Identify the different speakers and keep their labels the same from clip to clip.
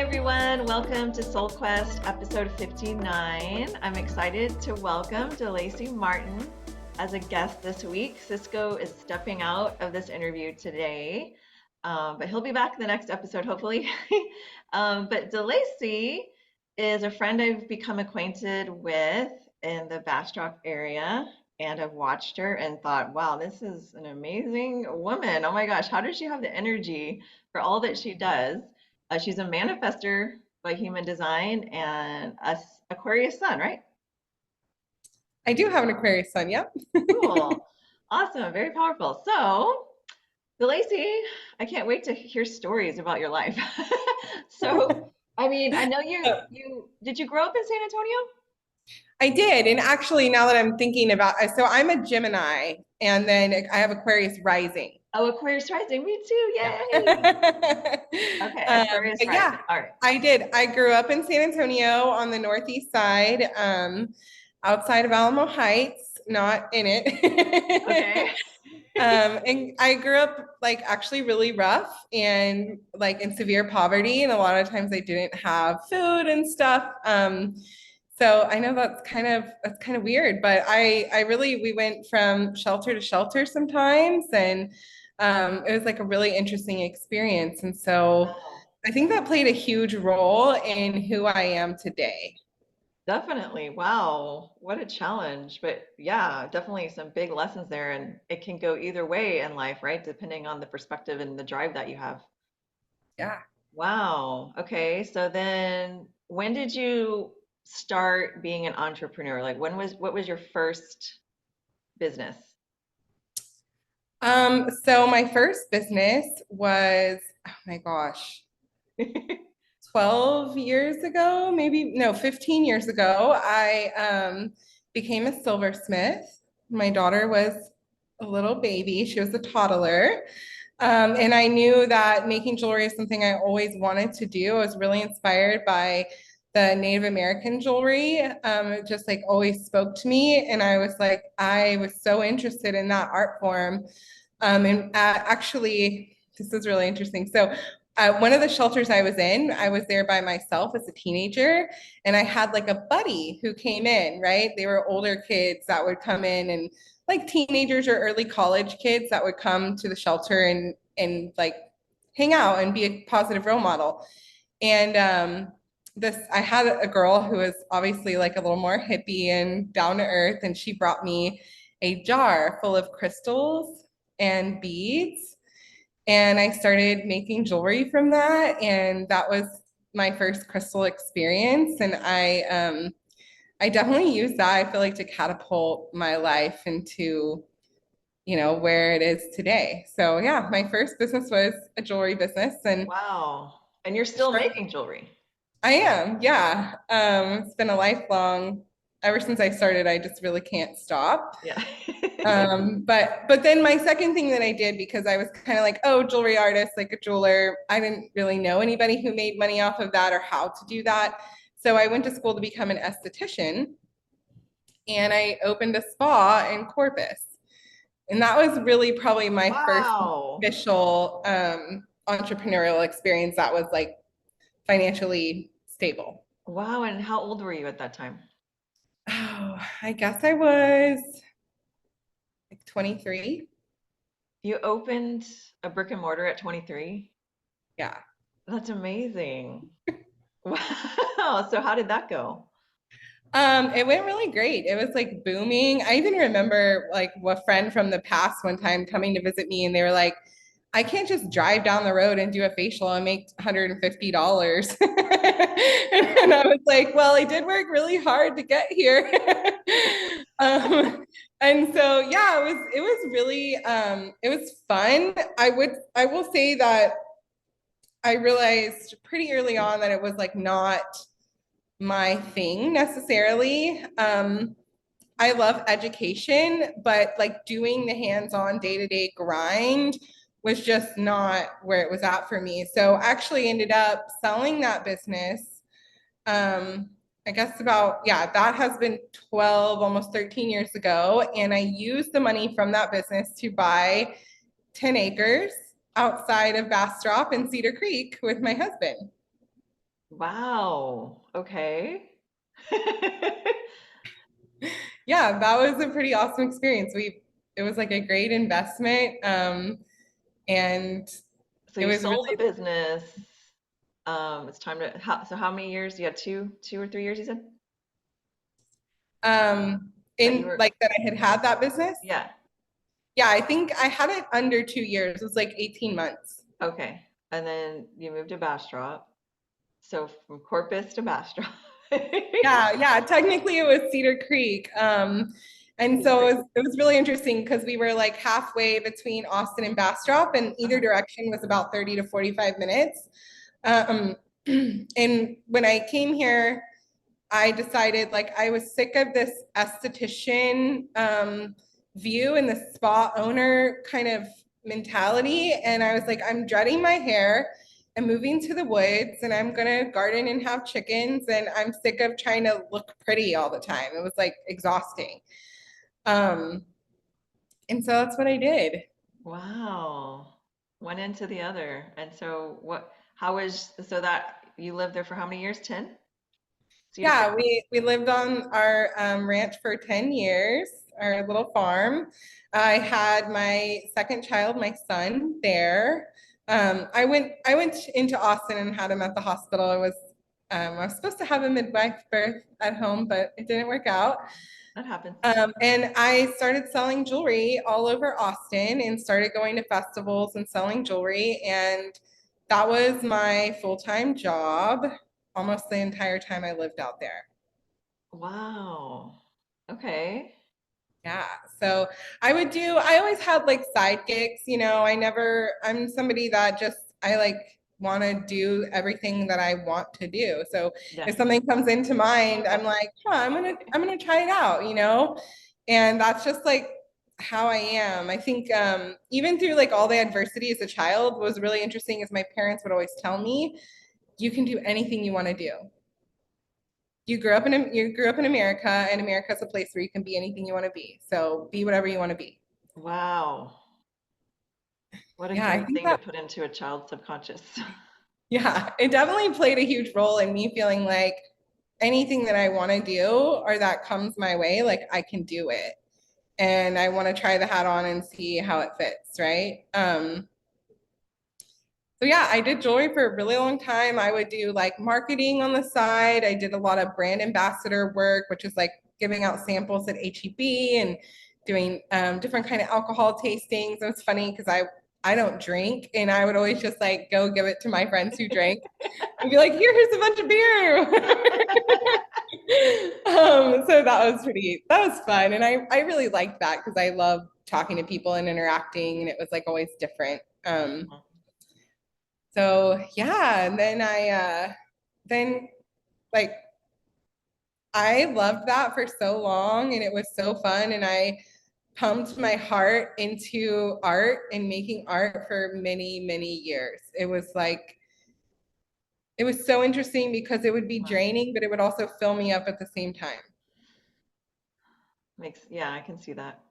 Speaker 1: everyone. Welcome to Soul Quest episode 59. I'm excited to welcome Delacey Martin as a guest this week. Cisco is stepping out of this interview today, but he'll be back in the next episode, hopefully. But Delacey is a friend I've become acquainted with in the Bastrop area, and I've watched her and thought, wow, this is an amazing woman. Oh my gosh, how does she have the energy for all that she does? She's a manifestor by human design and a Aquarius sun, right?
Speaker 2: I do have an Aquarius sun, yep.
Speaker 1: Cool. Awesome. Very powerful. So, Delacey, I can't wait to hear stories about your life. So, I mean, I know you did you grow up in San Antonio?
Speaker 2: I did. And actually, now that I'm thinking about so I'm a Gemini and then I have Aquarius rising.
Speaker 1: Oh, Aquarius rising. Me too.
Speaker 2: Yeah.
Speaker 1: Yay. Okay, Aquarius
Speaker 2: But
Speaker 1: rising.
Speaker 2: yeah,
Speaker 1: All right.
Speaker 2: I did. I grew up in San Antonio on the northeast side, outside of Alamo Heights, not in it.
Speaker 1: Okay.
Speaker 2: And I grew up like actually really rough and like in severe poverty, and a lot of times I didn't have food and stuff. So I know that's kind of weird, but I really we went from shelter to shelter sometimes, and it was like a really interesting experience. And so
Speaker 1: Wow.
Speaker 2: I think that played a huge role in who I am today.
Speaker 1: Definitely. Wow. What a challenge. But yeah, definitely some big lessons there. And it can go either way in life, right? Depending on the perspective and the drive that you have.
Speaker 2: Yeah.
Speaker 1: Wow. Okay. So then when did you start being an entrepreneur? Like what was your first business?
Speaker 2: So my first business was, oh my gosh, 12 years ago, maybe, no, 15 years ago, I became a silversmith. My daughter was a little baby, she was a toddler. And I knew that making jewelry is something I always wanted to do. I was really inspired by the Native American jewelry. It just like always spoke to me. And I was like, I was so interested in that art form. And actually, this is really interesting. So, one of the shelters I was in, I was there by myself as a teenager, and I had like a buddy who came in, right? They were older kids that would come in, and like teenagers or early college kids that would come to the shelter and like hang out and be a positive role model. And this I had a girl who was obviously like a little more hippie and down to earth, and she brought me a jar full of crystals and beads, and I started making jewelry from that, and that was my first crystal experience. And I definitely use that, I feel like, to catapult my life into, where it is today. So yeah, my first business was a jewelry business, and
Speaker 1: Wow. And you're still making jewelry.
Speaker 2: I am, yeah. It's been a lifelong, ever since I started, I just really can't stop.
Speaker 1: Yeah.
Speaker 2: But then my second thing that I did, because I was kind of like, oh, jewelry artist, like a jeweler, I didn't really know anybody who made money off of that or how to do that. So I went to school to become an esthetician, and I opened a spa in Corpus. And that was really probably my first
Speaker 1: Wow.
Speaker 2: official entrepreneurial experience that was like financially stable.
Speaker 1: Wow. And how old were you at that time?
Speaker 2: Oh, I guess I was like 23.
Speaker 1: You opened a brick and mortar at 23?
Speaker 2: Yeah.
Speaker 1: That's amazing. Wow. So how did that go?
Speaker 2: It went really great. It was like booming. I even remember like a friend from the past one time coming to visit me, and they were like, I can't just drive down the road and do a facial and make $150. And I was like, well, I did work really hard to get here. And so yeah, it was really it was fun. I will say that I realized pretty early on that it was like not my thing necessarily. I love education, but like doing the hands-on day-to-day grind was just not where it was at for me. So I actually ended up selling that business. Um, I guess about, yeah, that has been 12, almost 13 years ago. And I used the money from that business to buy 10 acres outside of Bastrop and Cedar Creek with my husband.
Speaker 1: Wow. Okay.
Speaker 2: Yeah, that was a pretty awesome experience. It was like a great investment. And
Speaker 1: So
Speaker 2: it
Speaker 1: you
Speaker 2: was
Speaker 1: sold the
Speaker 2: really,
Speaker 1: business. It's time to, so how many years? You had two or 3 years, you said? That you
Speaker 2: in
Speaker 1: were,
Speaker 2: like that I had that business.
Speaker 1: yeah.
Speaker 2: Yeah, I think I had it under 2 years. It was like 18 months.
Speaker 1: Okay. And then you moved to Bastrop. So from Corpus to Bastrop.
Speaker 2: Yeah, yeah. Technically, it was Cedar Creek. And
Speaker 1: Cedar
Speaker 2: so
Speaker 1: Creek.
Speaker 2: it was really interesting because we were like halfway between Austin and Bastrop, and either
Speaker 1: Uh-huh.
Speaker 2: direction was about 30 to 45 minutes. Um, and when I came here, I decided like I was sick of this esthetician view and the spa owner kind of mentality. And I was like, I'm dreading my hair. I'm moving to the woods and I'm gonna garden and have chickens. And I'm sick of trying to look pretty all the time. It was like exhausting. Um, and so that's what I did.
Speaker 1: Wow. One into the other. And so how was, so that you lived there for how many years? 10? Cedar Creek?
Speaker 2: Yeah, we lived on our ranch for 10 years, our little farm. I had my second child, my son, there. I went into Austin and had him at the hospital. I was supposed to have a midwife birth at home, but it didn't work out.
Speaker 1: That happens.
Speaker 2: And I started selling jewelry all over Austin and started going to festivals and selling jewelry. And that was my full-time job almost the entire time I lived out there.
Speaker 1: Wow. Okay.
Speaker 2: Yeah. So I always had like side gigs, I'm somebody that just, I like want to do everything that I want to do. So
Speaker 1: Yeah.
Speaker 2: if something comes into mind, I'm like, I'm going to try it out. And that's just like how I am. I think even through like all the adversity as a child, what was really interesting is my parents would always tell me, you can do anything you want to do. You grew up in America, and America is a place where you can be anything you want to be. So be whatever you want to be.
Speaker 1: Wow. What a
Speaker 2: Yeah, I
Speaker 1: great
Speaker 2: think
Speaker 1: thing to
Speaker 2: that
Speaker 1: put into a child's subconscious.
Speaker 2: yeah, it definitely played a huge role in me feeling like anything that I want to do or that comes my way, like I can do it. And I want to try the hat on and see how it fits, right? So yeah, I did jewelry for a really long time. I would do like marketing on the side. I did a lot of brand ambassador work, which is like giving out samples at HEB and doing different kind of alcohol tastings. It was funny because I don't drink, and I would always just like go give it to my friends who drank and be like, here's a bunch of beer. So that was fun, and I really liked that because I love talking to people and interacting, and it was like always different. So yeah, and then like I loved that for so long and it was so fun and I pumped my heart into art and making art for many, many years. It was so interesting because it would be
Speaker 1: Wow.
Speaker 2: draining, but it would also fill me up at the same time.
Speaker 1: Yeah, I can see that.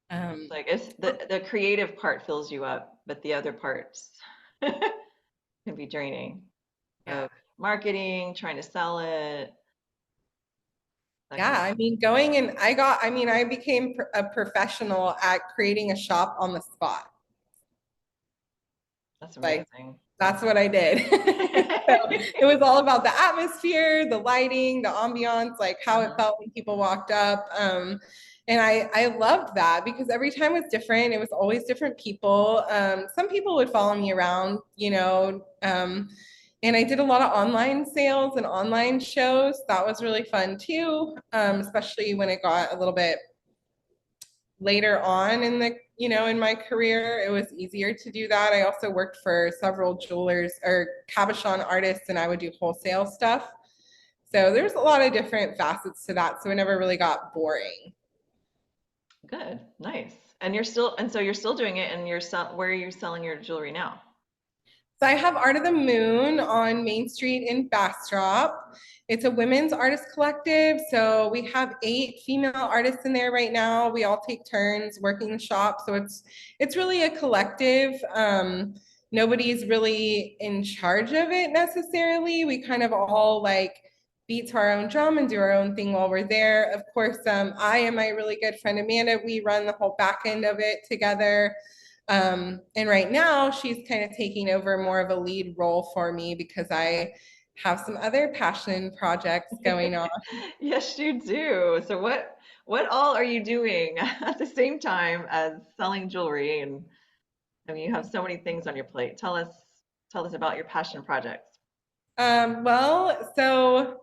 Speaker 1: It's
Speaker 2: Um,
Speaker 1: like it's the creative part fills you up, but the other parts can be draining
Speaker 2: yeah.
Speaker 1: of marketing, trying to sell it, that
Speaker 2: Yeah,
Speaker 1: kind of
Speaker 2: I
Speaker 1: stuff.
Speaker 2: mean, I became a professional at creating a shop on the spot.
Speaker 1: That's
Speaker 2: Like
Speaker 1: amazing.
Speaker 2: that's what I did. So it was all about the atmosphere, the lighting, the ambiance, like how it
Speaker 1: Mhm.
Speaker 2: felt when people walked up. And I loved that because every time was different. It was always different people. Some people would follow me around, and I did a lot of online sales and online shows. That was really fun too, especially when it got a little bit later on in my career, it was easier to do that. I also worked for several jewelers or cabochon artists, and I would do wholesale stuff. So there's a lot of different facets to that. So it never really got boring.
Speaker 1: Good, nice. And so you're still doing it, and where are you selling your jewelry now?
Speaker 2: So I have Art of the Moon on Main Street in Bastrop. It's a women's artist collective. So we have 8 female artists in there right now. We all take turns working the shop. So it's really a collective. nobody's really in charge of it necessarily. We kind of all like beat to our own drum and do our own thing while we're there. Of course, I and my really good friend Amanda, we run the whole back end of it together. And right now she's kind of taking over more of a lead role for me because I have some other passion projects going on.
Speaker 1: Yes, you do. So what all are you doing at the same time as selling jewelry? And I mean, you have so many things on your plate. Tell us about your passion projects.
Speaker 2: So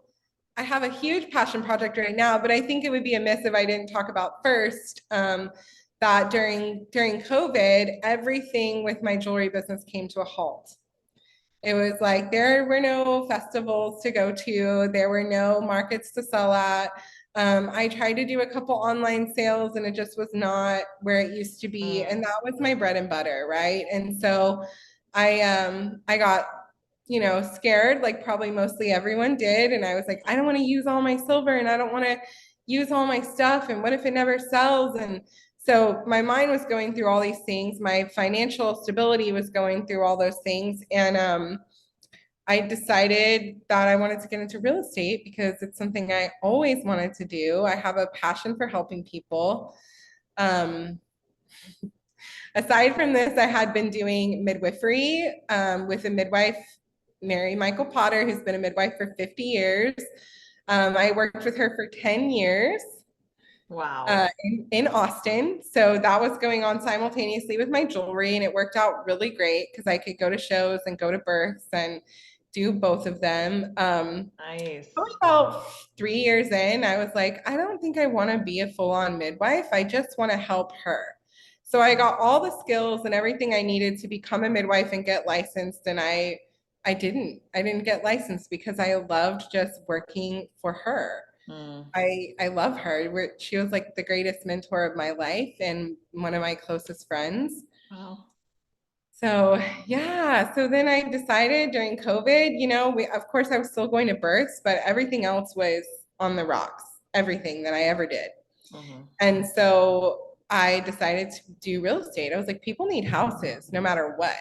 Speaker 2: I have a huge passion project right now, but I think it would be amiss if I didn't talk about first that during COVID, everything with my jewelry business came to a halt. It was like there were no festivals to go to, there were no markets to sell at. I tried to do a couple online sales and it just was not where it used to be.
Speaker 1: Mm.
Speaker 2: And that was my bread and butter, right? And so I got, scared like probably mostly everyone did. And I was like, I don't want to use all my silver and I don't want to use all my stuff. And what if it never sells? And so my mind was going through all these things. My financial stability was going through all those things. And I decided that I wanted to get into real estate because it's something I always wanted to do. I have a passion for helping people. Um, Aside from this, I had been doing midwifery with a midwife, Mary Michael Potter, who's been a midwife for 50 years. I worked with her for 10 years
Speaker 1: Wow.
Speaker 2: in Austin. So that was going on simultaneously with my jewelry, and it worked out really great because I could go to shows and go to births and do both of them.
Speaker 1: Nice.
Speaker 2: About 3 years in, I was like, I don't think I want to be a full-on midwife. I just want to help her. So I got all the skills and everything I needed to become a midwife and get licensed, and I didn't get licensed because I loved just working for her.
Speaker 1: Mm.
Speaker 2: I love her. She was like the greatest mentor of my life and one of my closest friends.
Speaker 1: Wow.
Speaker 2: So yeah, so then I decided during COVID, of course I was still going to births, but everything else was on the rocks, everything that I ever did.
Speaker 1: Hmm.
Speaker 2: And so I decided to do real estate. I was like, people need houses no matter what.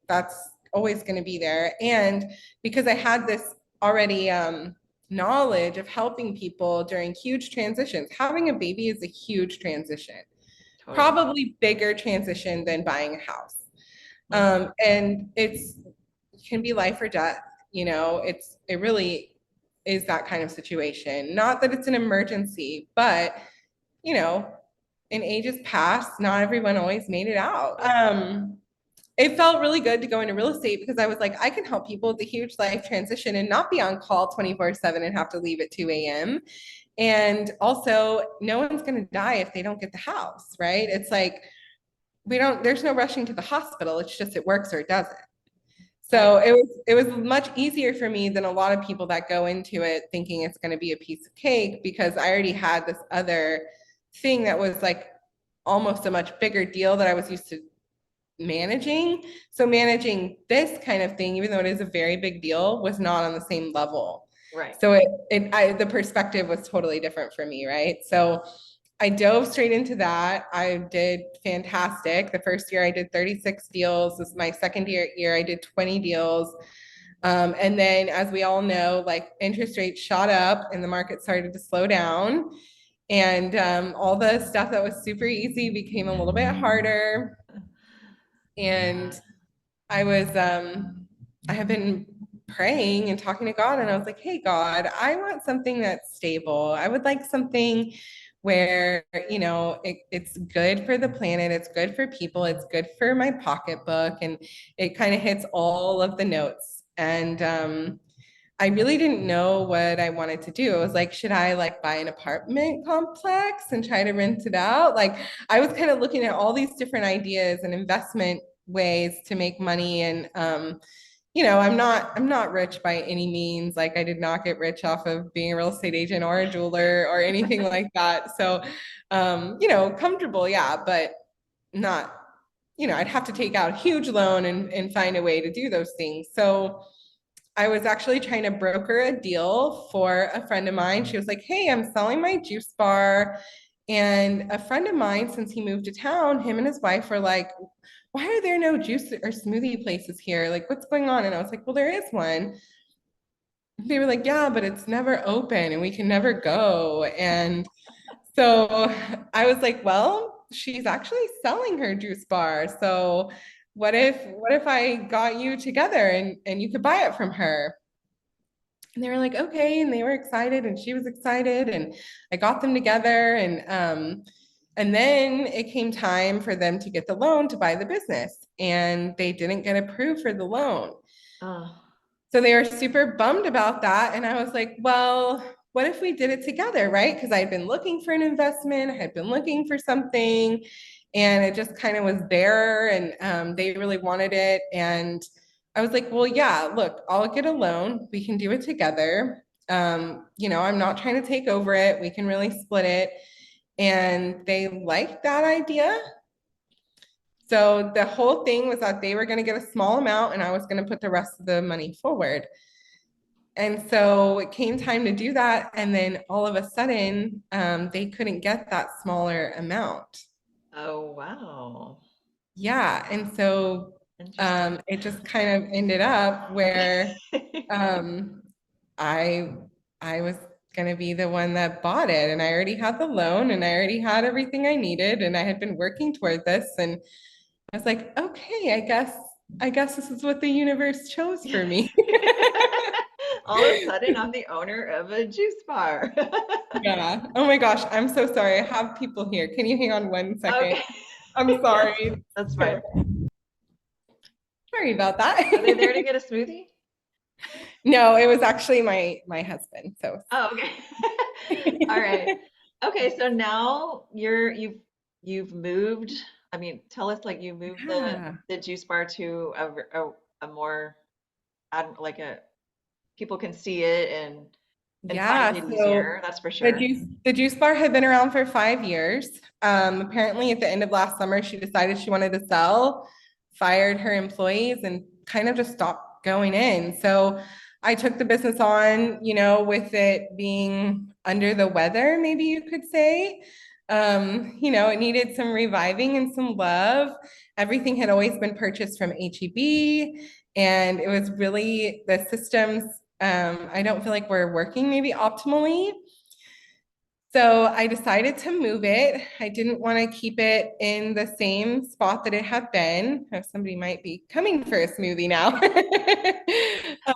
Speaker 2: That's always going to be there. And because I had this already knowledge of helping people during huge transitions, having a baby is a huge transition,
Speaker 1: Totally.
Speaker 2: probably bigger transition than buying a house.
Speaker 1: Hmm.
Speaker 2: And it can be life or death. It really is that kind of situation. Not that it's an emergency, but you know, in ages past, not everyone always made it out. It felt really good to go into real estate because I was like, I can help people with a huge life transition and not be on call 24/7 and have to leave at 2 a.m. And also, no one's going to die if they don't get the house, right? It's like, there's no rushing to the hospital. It's just it works or it doesn't. So
Speaker 1: Right.
Speaker 2: it was much easier for me than a lot of people that go into it thinking it's going to be a piece of cake because I already had this other thing that was like almost a much bigger deal that I was used to managing. So managing this kind of thing, even though it is a very big deal, was not on the same level.
Speaker 1: Right.
Speaker 2: So the perspective was totally different for me, right? So I dove straight into that. I did fantastic. The first year I did 36 deals. This is my second year I did 20 deals. And then, as we all know, like interest rates shot up and the market started to slow down. And all the stuff that was super easy became a little bit harder. And
Speaker 1: Yeah.
Speaker 2: I have been praying and talking to God, and I was like, hey, God, I want something that's stable. I would like something where, it's good for the planet, it's good for people, it's good for my pocketbook, and it kind of hits all of the notes. And I really didn't know what I wanted to do. I was like, should I like buy an apartment complex and try to rent it out? Like, I was kind of looking at all these different ideas and investment ways to make money. And I'm not rich by any means. Like, I did not get rich off of being a real estate agent or a jeweler or anything like that. So, comfortable, yeah, but not, I'd have to take out a huge loan and find a way to do those things. So I was actually trying to broker a deal for a friend of mine. She was like, hey, I'm selling my juice bar And a friend of mine, since he moved to town, him and his wife were like, why are there no juice or smoothie places here? Like, what's going on? And I was like, well, there is one. They were like, yeah, but it's never open and we can never go. And so I was like, well, she's actually selling her juice bar. So what if I got you together and you could buy it from her? And they were like, okay, and they were excited and she was excited and I got them together and then it came time for them to get the loan to buy the business and they didn't get approved for the loan.
Speaker 1: Oh,
Speaker 2: So they were super bummed about that. And I was like, well, what if we did it together, right? Because I had been looking for an investment, I had been looking for something, and it just kind of was there. And they really wanted it. And I was like, well, yeah, look, I'll get a loan. We can do it together. I'm not trying to take over it. We can really split it. And they liked that idea. So the whole thing was that they were going to get a small amount and I was going to put the rest of the money forward. And so it came time to do that. And then all of a sudden, they couldn't get that smaller amount.
Speaker 1: oh, wow.
Speaker 2: Yeah. And so
Speaker 1: Interesting.
Speaker 2: it just kind of ended up where um, I I was going to be the one that bought it. And I already had the loan and I already had everything I needed. And I had been working toward this. And I was like, okay, I guess this is what the universe chose for me.
Speaker 1: All of a sudden, I'm the owner of a juice bar.
Speaker 2: Yeah. Oh my gosh, I'm so sorry. I have people here. Can you hang on 1 second?
Speaker 1: Okay.
Speaker 2: I'm
Speaker 1: Yeah,
Speaker 2: sorry.
Speaker 1: that's fine.
Speaker 2: Sorry about
Speaker 1: Are they there
Speaker 2: that.
Speaker 1: to get a smoothie?
Speaker 2: No, it was actually my husband. So
Speaker 1: Oh, okay. All right. Okay, so now you've moved. I mean, tell us like you moved
Speaker 2: yeah.
Speaker 1: the juice bar to a more like a people can see it and find
Speaker 2: Yeah.
Speaker 1: it
Speaker 2: So
Speaker 1: easier. That's for
Speaker 2: the
Speaker 1: sure.
Speaker 2: juice bar had been around for 5 years. Apparently at the end of last summer, she decided she wanted to sell, fired her employees, and kind of just stopped going in. So I took the business on, with it being under the weather, maybe you could say. It needed some reviving and some love. Everything had always been purchased from HEB, and it was really the systems. I don't feel like we're working maybe optimally. So I decided to move it. I didn't want to keep it in the same spot that it had been. Oh, somebody might be coming for a smoothie now.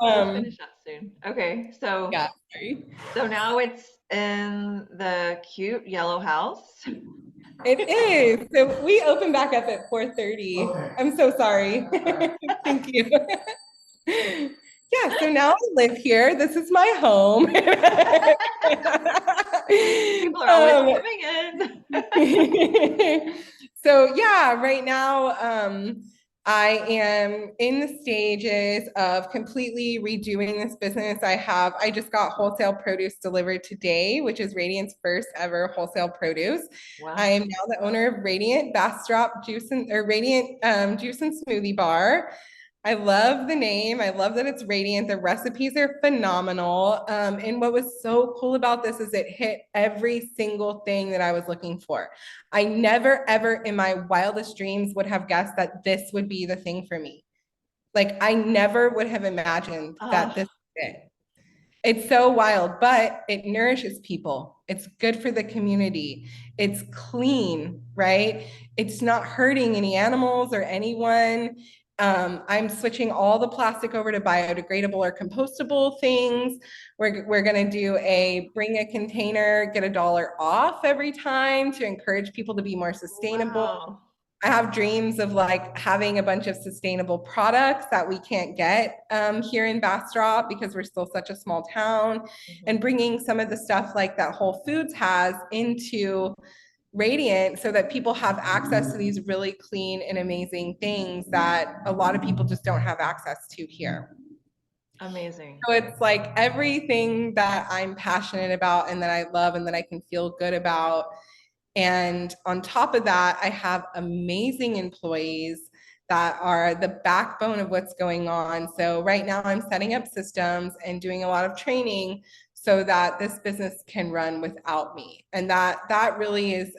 Speaker 1: We'll
Speaker 2: um,
Speaker 1: finish up soon. Okay, so
Speaker 2: yeah, sorry.
Speaker 1: so now it's in the cute yellow house.
Speaker 2: It is. So we open back up at 4:30. Okay. I'm so sorry. Thank you. Yeah, so now I live here. This is my home.
Speaker 1: People are always
Speaker 2: um,
Speaker 1: coming in.
Speaker 2: so yeah, right now I am in the stages of completely redoing this business. I just got wholesale produce delivered today, which is Radiant's first ever wholesale produce. I
Speaker 1: Wow.
Speaker 2: am now the owner of Radiant Bastrop Juice and or Radiant Juice and Smoothie Bar. I love the name. I love that it's radiant. The recipes are phenomenal. And what was so cool about this is it hit every single thing that I was looking for. I never, ever in my wildest dreams would have guessed that this would be the thing for me. Like, I never would have imagined that this is it. It's so wild, but it nourishes people. It's good for the community. It's clean, right? It's not hurting any animals or anyone. I'm switching all the plastic over to biodegradable or compostable things. We're going to do bring a container, get $1 off every time to encourage people to be more sustainable.
Speaker 1: Wow.
Speaker 2: I have dreams of like having a bunch of sustainable products that we can't get here in Bastrop because we're still such a small town, and
Speaker 1: Mhm.
Speaker 2: bringing some of the stuff like that Whole Foods has into Radiant so that people have access to these really clean and amazing things that a lot of people just don't have access to here.
Speaker 1: Amazing.
Speaker 2: So it's like everything that I'm passionate about and that I love and that I can feel good about. And on top of that, I have amazing employees that are the backbone of what's going on. So right now I'm setting up systems and doing a lot of training so that this business can run without me. And that really is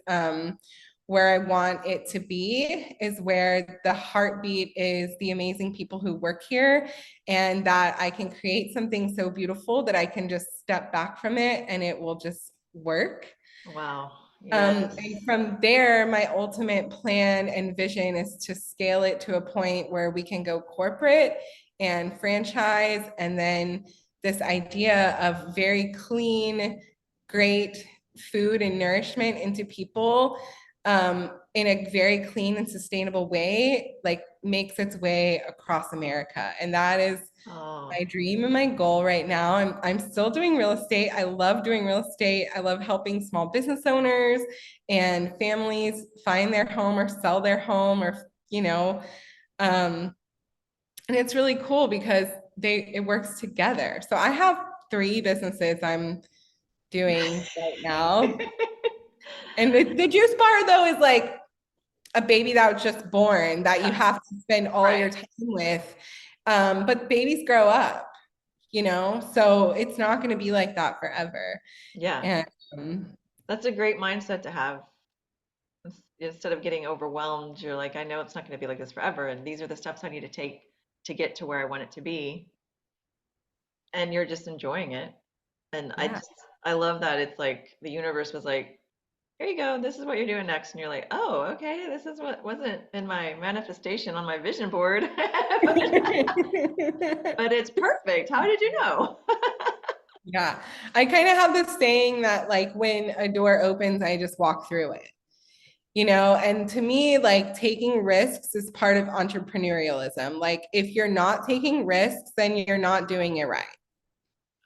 Speaker 2: where I want it to be, is where the heartbeat is the amazing people who work here, and that I can create something so beautiful that I can just step back from it and it will just work.
Speaker 1: Wow. Yes.
Speaker 2: And from there, my ultimate plan and vision is to scale it to a point where we can go corporate and franchise. And then this idea of very clean, great food and nourishment into people in a very clean and sustainable way, like makes its way across America. And that is
Speaker 1: Oh,
Speaker 2: my dream and my goal right now. I'm still doing real estate. I love doing real estate. I love helping small business owners and families find their home or sell their home, or um, and it's really cool because it works together. So I have 3 businesses I'm doing right now. And the juice bar though is like a baby that was just born that you
Speaker 1: yeah.
Speaker 2: have to spend all your
Speaker 1: Right.
Speaker 2: time with. But babies grow up, so it's not going to be like that forever.
Speaker 1: Yeah.
Speaker 2: And um,
Speaker 1: That's a great mindset to have. Instead of getting overwhelmed, you're like, I know it's not going to be like this forever, and these are the steps I need to take to get to where I want it to be. And you're just enjoying it. And
Speaker 2: yeah.
Speaker 1: I love that it's like the universe was like, here you go, this is what you're doing next. And you're like, oh, okay, this is what wasn't in my manifestation on my vision board. But it's perfect. How did you know?
Speaker 2: Yeah. I kind of have this saying that like when a door opens, I just walk through it. And to me, like taking risks is part of entrepreneurialism. Like if you're not taking risks, then you're not doing it right.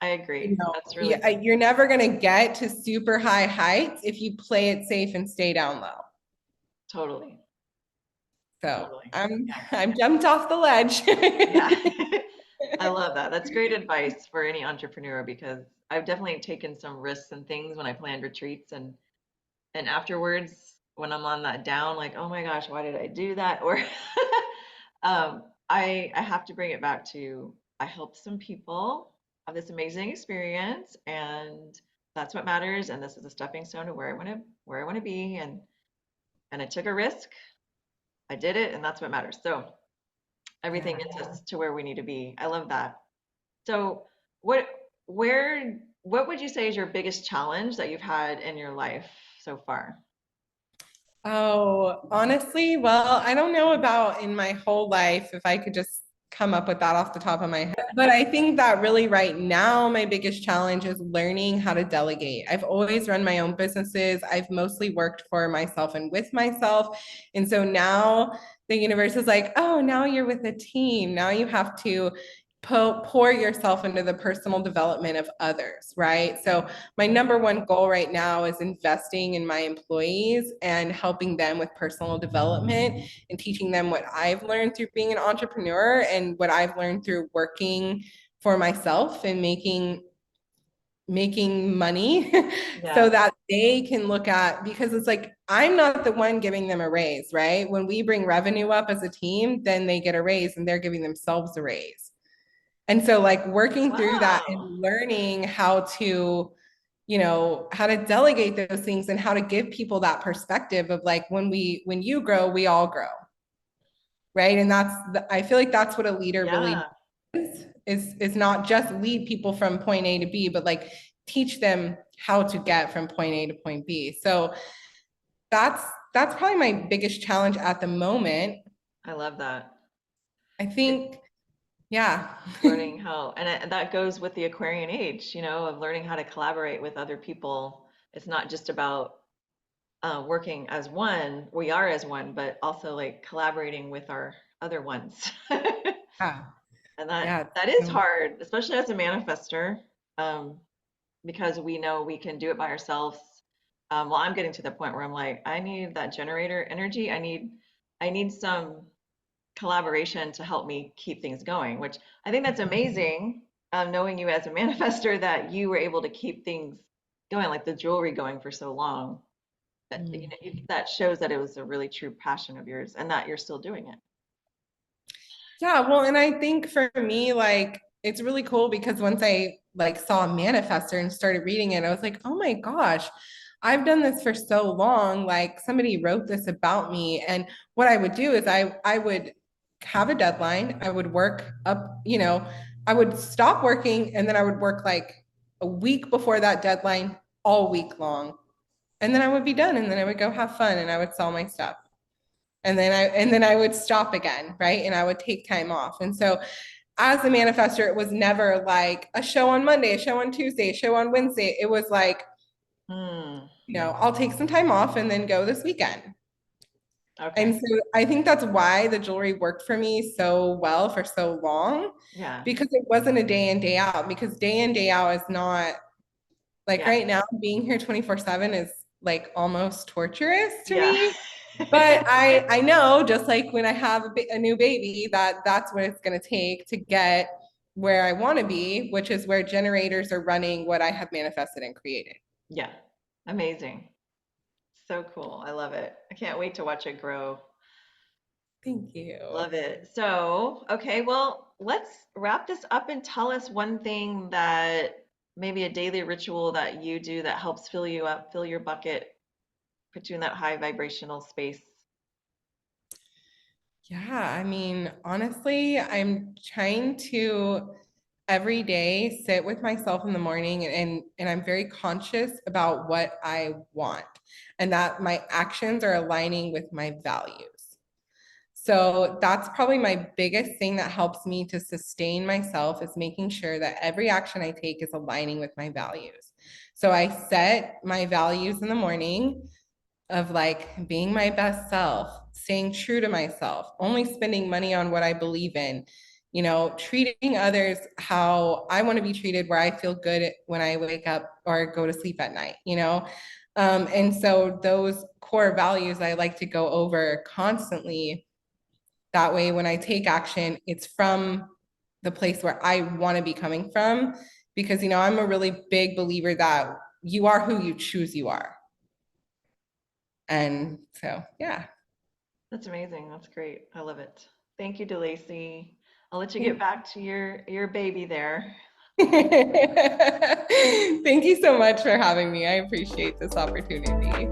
Speaker 1: I agree. That's really
Speaker 2: Yeah,
Speaker 1: good.
Speaker 2: you're never going to get to super high heights if you play it safe and stay down low.
Speaker 1: Totally.
Speaker 2: So
Speaker 1: Totally.
Speaker 2: I'm
Speaker 1: Yeah.
Speaker 2: I'm jumped off the ledge.
Speaker 1: Yeah. I love that. That's great advice for any entrepreneur because I've definitely taken some risks and things when I planned retreats and afterwards when I'm on that down, like, oh my gosh, why did I do that? Or I have to bring it back to I helped some people have this amazing experience and that's what matters. And this is a stepping stone to where I want to be. And I took a risk. I did it, and that's what matters. So everything
Speaker 2: Yeah.
Speaker 1: gets us to where we need to be. I love that. So what what would you say is your biggest challenge that you've had in your life so far?
Speaker 2: Oh, honestly, well, I don't know about in my whole life if I could just come up with that off the top of my head. But I think that really right now, my biggest challenge is learning how to delegate. I've always run my own businesses. I've mostly worked for myself and with myself. And so now the universe is like, oh, now you're with a team. Now you have to pour yourself into the personal development of others, right? So my number one goal right now is investing in my employees and helping them with personal development and teaching them what I've learned through being an entrepreneur and what I've learned through working for myself and making money so
Speaker 1: Yes.
Speaker 2: that they can look at, because it's like I'm not the one giving them a raise, right? When we bring revenue up as a team, then they get a raise and they're giving themselves a raise. And so like working through that
Speaker 1: Wow.
Speaker 2: and learning how to delegate those things and how to give people that perspective of like when you grow, we all grow. Right. And I feel like that's what a leader really
Speaker 1: Yeah.
Speaker 2: is not just lead people from point A to B, but like teach them how to get from point A to point B. So that's that's probably my biggest challenge at the moment.
Speaker 1: I love that.
Speaker 2: I
Speaker 1: It,
Speaker 2: think, yeah.
Speaker 1: learning how, and that goes with the Aquarian age, of learning how to collaborate with other people. It's not just about working as one. We are as one, but also like collaborating with our other ones.
Speaker 2: Yeah.
Speaker 1: And
Speaker 2: Yeah.
Speaker 1: that is hard, especially as a manifester, um, because we know we can do it by ourselves. Well, I'm getting to the point where I'm like, I need that generator energy. I need some collaboration to help me keep things going, which I think that's amazing. Knowing you as a manifester, that you were able to keep things going, like the jewelry going for so long. That
Speaker 2: Mm.
Speaker 1: that shows that it was a really true passion of yours, and that you're still doing it.
Speaker 2: Yeah, well, and I think for me, like it's really cool because once I like saw a manifestor and started reading it, I was like, oh my gosh, I've done this for so long. Like somebody wrote this about me. And what I would do is I would have a deadline. I would work up, I would stop working and then I would work like a week before that deadline all week long. And then I would be done and then I would go have fun and I would sell my stuff. And then I would stop again, right? And I would take time off. And so as a manifestor, it was never like a show on Monday, a show on Tuesday, a show on Wednesday. It was like,
Speaker 1: Hmm.
Speaker 2: I'll take some time off and then go this weekend.
Speaker 1: Okay.
Speaker 2: And so I think that's why the jewelry worked for me so well for so long,
Speaker 1: Yeah.
Speaker 2: because it wasn't a day in, day out, because day in, day out is not like
Speaker 1: Yeah.
Speaker 2: right now, being here 24/7 is like almost torturous to
Speaker 1: Yeah.
Speaker 2: me. But I know just like when I have a new baby that that's what it's going to take to get where I want to be, which is where generators are running what I have manifested and created.
Speaker 1: Yeah. Amazing. So cool. I love it. I can't wait to watch it grow.
Speaker 2: Thank you.
Speaker 1: Love it. So, okay, well, let's wrap this up and tell us one thing that maybe a daily ritual that you do that helps fill you up, fill your bucket, put you in that high vibrational space.
Speaker 2: Yeah, I mean, honestly, I'm trying to every day sit with myself in the morning and I'm very conscious about what I want and that my actions are aligning with my values. So that's probably my biggest thing that helps me to sustain myself is making sure that every action I take is aligning with my values. So I set my values in the morning of like being my best self, staying true to myself, only spending money on what I believe in, treating others how I want to be treated, where I feel good when I wake up or go to sleep at night. And so those core values I like to go over constantly. That way, when I take action, it's from the place where I want to be coming from. Because, I'm a really big believer that you are who you choose you are. And so, yeah.
Speaker 1: That's amazing. That's great. I love it. Thank you, DeLacy. I'll let you get
Speaker 2: Thank
Speaker 1: back to your baby there.
Speaker 2: Thank you so much for having me. I appreciate this opportunity.